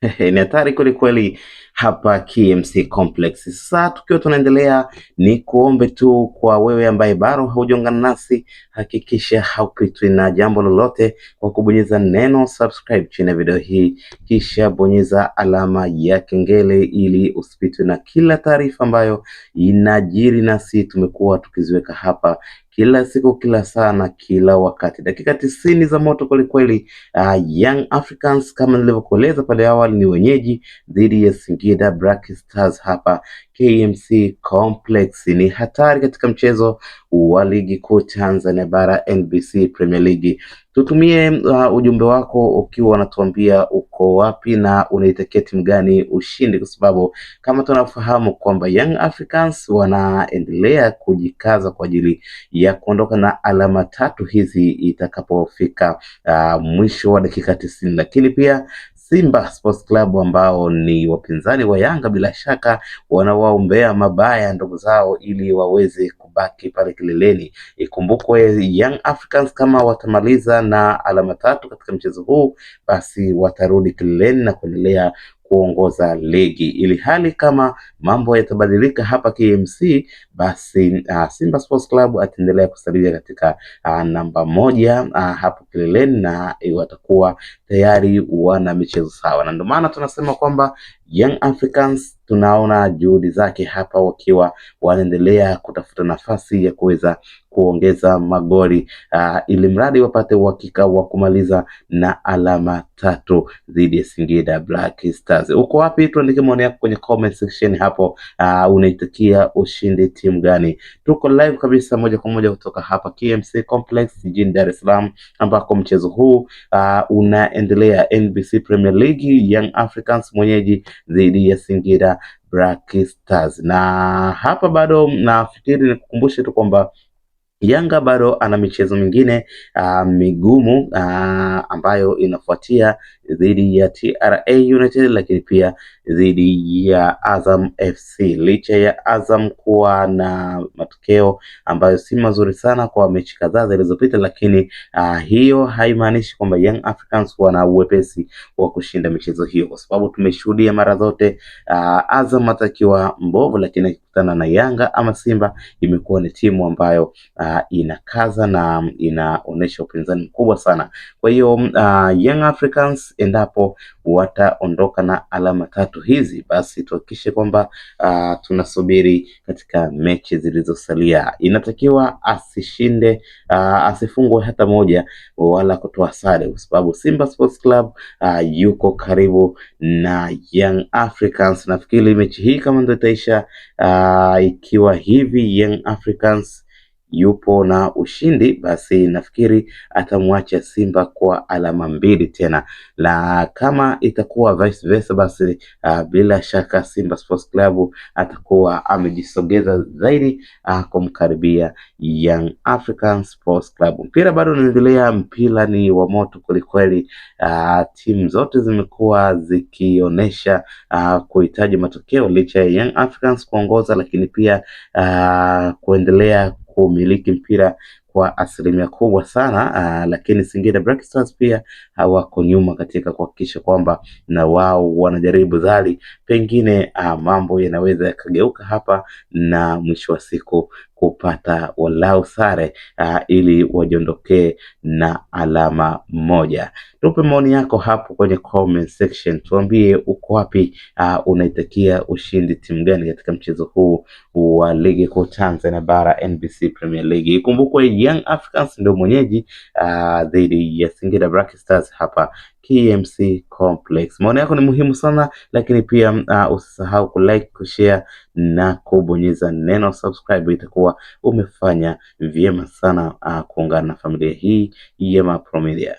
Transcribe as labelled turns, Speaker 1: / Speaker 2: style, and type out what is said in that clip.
Speaker 1: Ni hatari kweli kweli hapa KMC Complex. Sasa tukiwa tunaendelea, ni kuombe tu kwa wewe ambaye bado haujaungana nasi, hakikisha haupitwi na jambo lolote kwa kubonyeza neno subscribe chini ya video hii, kisha bonyeza alama ya kengele ili usipitwe na kila taarifa ambayo inajiri nasi tumekuwa tukiziweka hapa kila siku, kila saa na kila wakati. Dakika 90 za moto kwelikweli. Young Africans kama nilivyokueleza pale awali ni wenyeji dhidi ya Singida Black Stars hapa KMC Complex. Ni hatari katika mchezo wa ligi kuu Tanzania bara NBC Premier League. Tutumie ujumbe wako ukiwa unatuambia uko wapi na unaitakia timu gani ushindi, kwa sababu kama tunafahamu kwamba Young Africans wanaendelea kujikaza kwa ajili ya kuondoka na alama tatu hizi itakapofika mwisho wa dakika 90. Lakini pia Simba Sports Club ambao ni wapinzani wa Yanga bila shaka wanawaombea mabaya ndugu zao ili waweze kubaki pale kileleni. Ikumbukwe Young Africans kama watamaliza na alama tatu katika mchezo huu, basi watarudi kileleni na kuendelea kuongoza ligi, ili hali kama mambo yatabadilika hapa KMC, basi Simba Sports Club ataendelea kusalia katika namba moja hapo kileleni na watakuwa tayari wana michezo sawa, na ndio maana tunasema kwamba Young Africans tunaona juhudi zake hapa wakiwa wanaendelea kutafuta nafasi ya kuweza kuongeza magoli ili mradi wapate uhakika wa kumaliza na alama tatu dhidi ya Singida Black Stars. Uko wapi? Tuandike maoni yako kwenye comment section hapo. Unaitakia ushindi timu gani? Tuko live kabisa moja kwa moja kutoka hapa KMC Complex jijini Dar es Salaam, ambako mchezo huu unaendelea NBC Premier League, Young Africans mwenyeji dhidi ya Singida Black Stars. Na hapa bado nafikiri nikukumbushe tu kwamba Yanga bado ana michezo mingine migumu ambayo inafuatia dhidi ya TRA United, lakini pia dhidi ya Azam FC. Licha ya Azam kuwa na matokeo ambayo si mazuri sana kwa mechi kadhaa zilizopita, lakini hiyo haimaanishi kwamba Young Africans wana uwepesi wa kushinda michezo hiyo, kwa sababu tumeshuhudia mara zote Azam atakiwa mbovu, lakini akikutana na Yanga ama Simba imekuwa ni timu ambayo inakaza na inaonesha upinzani mkubwa sana. Kwa hiyo Young Africans endapo wataondoka na alama tatu hizi, basi tuhakikishe kwamba tunasubiri katika mechi zilizosalia. Inatakiwa asishinde, asifungwe hata moja wala kutoa sare, kwa sababu Simba Sports Club yuko karibu na Young Africans. Nafikiri mechi hii kama ndio itaisha ikiwa hivi Young Africans yupo na ushindi, basi nafikiri atamwacha Simba kwa alama mbili tena, na kama itakuwa vice versa, basi bila shaka Simba Sports Club atakuwa amejisogeza zaidi kumkaribia Young African Sports Club. Mpira bado unaendelea, mpira ni wa moto kwelikweli. Timu zote zimekuwa zikionyesha kuhitaji matokeo licha ya Young Africans kuongoza, lakini pia kuendelea kumiliki mpira kwa asilimia kubwa sana, lakini Singida Black Stars pia hawako nyuma katika kuhakikisha kwamba na wao wanajaribu dhali, pengine mambo yanaweza yakageuka hapa na mwisho wa siku kupata walau sare ili wajiondokee na alama moja. Tupe maoni yako hapo kwenye comment section, tuambie uko wapi, unaitakia ushindi timu gani katika mchezo huu wa ligi kuu Tanzania bara NBC Premier League. Ikumbukwe Young Africans ndio mwenyeji dhidi ya Singida Black Stars hapa KMC Complex. Maoni yako ni muhimu sana, lakini pia usisahau kulike, kushare na kubonyeza neno subscribe. Itakuwa umefanya vyema sana kuungana na familia hii ya Mapro Media.